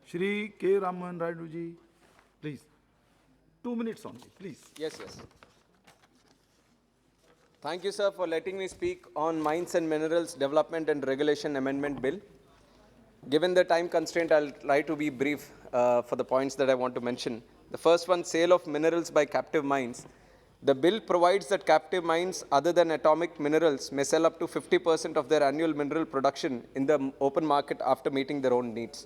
Shri K. Raman Naidu ji, please. 2 minutes only, please. Yes. Thank you, sir, for letting me speak on Mines and Minerals Development and Regulation Amendment Bill. Given the time constraint, I'll try to be brief for the points that I want to mention. The first one, sale of minerals by captive mines. The bill provides that captive mines other than atomic minerals may sell up to 50% of their annual mineral production in the open market after meeting their own needs.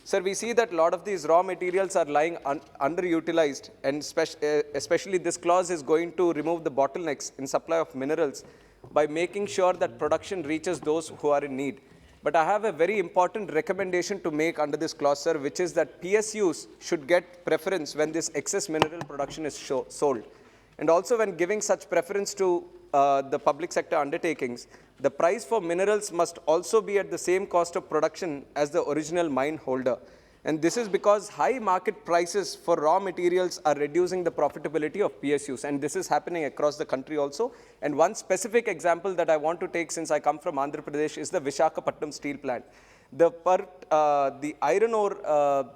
Sir, we see that a lot of these raw materials are lying underutilized, and especially this clause is going to remove the bottlenecks in supply of minerals by making sure that production reaches those who are in need. But I have a very important recommendation to make under this clause, sir, which is that PSUs should get preference when this excess mineral production is sold. And also when giving such preference to the public sector undertakings, the price for minerals must also be at the same cost of production as the original mine holder. And this is because high market prices for raw materials are reducing the profitability of PSUs. And this is happening across the country also. And one specific example that I want to take, since I come from Andhra Pradesh, is the Visakhapatnam steel plant. The iron ore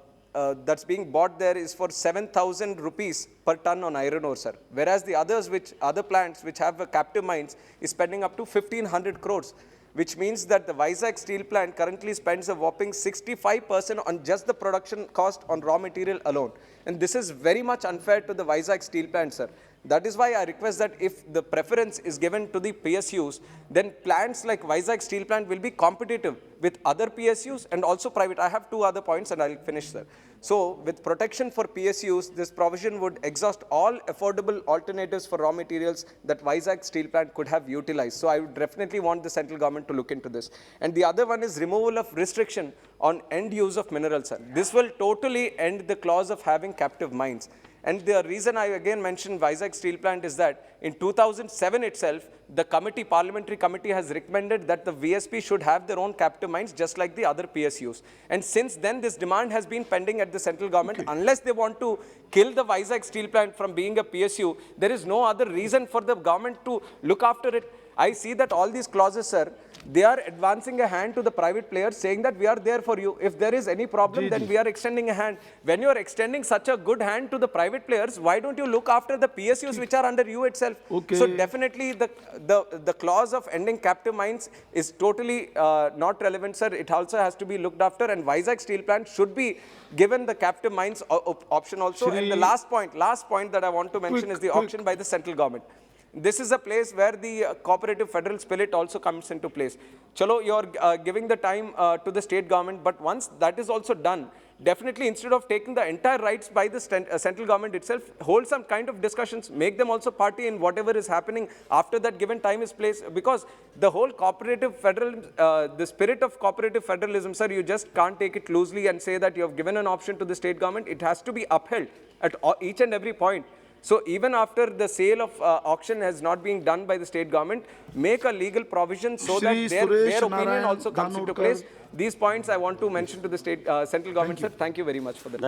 that's being bought there is for 7,000 rupees per ton on iron ore, sir. Whereas the other plants which have captive mines is spending up to 1,500 crores, which means that the Vizag steel plant currently spends a whopping 65% on just the production cost on raw material alone. And this is very much unfair to the Vizag steel plant, sir. That is why I request that if the preference is given to the PSUs, then plants like Vizag steel plant will be competitive with other PSUs and also private. I have two other points and I'll finish, sir. So with protection for PSUs, this provision would exhaust all affordable alternatives for raw materials that Vizag steel plant could have utilized. So I would definitely want the central government to look into this. And the other one is removal of restriction on end use of minerals, sir. This will totally end the clause of having captive mines. And the reason I again mentioned Vizag steel plant is that in 2007 itself, the parliamentary committee has recommended that the VSP should have their own captive mines just like the other PSUs. And since then, this demand has been pending at the central government. Okay. Unless they want to kill the Vizag steel plant from being a PSU, there is no other reason for the government to look after it. I see that all these clauses, sir, they are advancing a hand to the private players saying that we are there for you. If there is any problem, then we are extending a hand. When you are extending such a good hand to the private players, why don't you look after the PSUs which are under you itself? Okay. So definitely the clause of ending captive mines is totally not relevant, sir. It also has to be looked after, and Vizag steel plant should be given the captive mines option also. And the last point that I want to mention is the auction by the central government. This is a place where the cooperative federal spirit also comes into place. Chalo, you're giving the time to the state government, but once that is also done, definitely instead of taking the entire rights by the central government itself, hold some kind of discussions, make them also party in whatever is happening after that given time is placed. Because the whole cooperative federal, the spirit of cooperative federalism, sir, you just can't take it loosely and say that you have given an option to the state government. It has to be upheld at each and every point. So even after the sale of auction has not been done by the state government, make a legal provision so that their opinion also comes into place. These points I want to mention to the central government, sir. Thank you very much for that.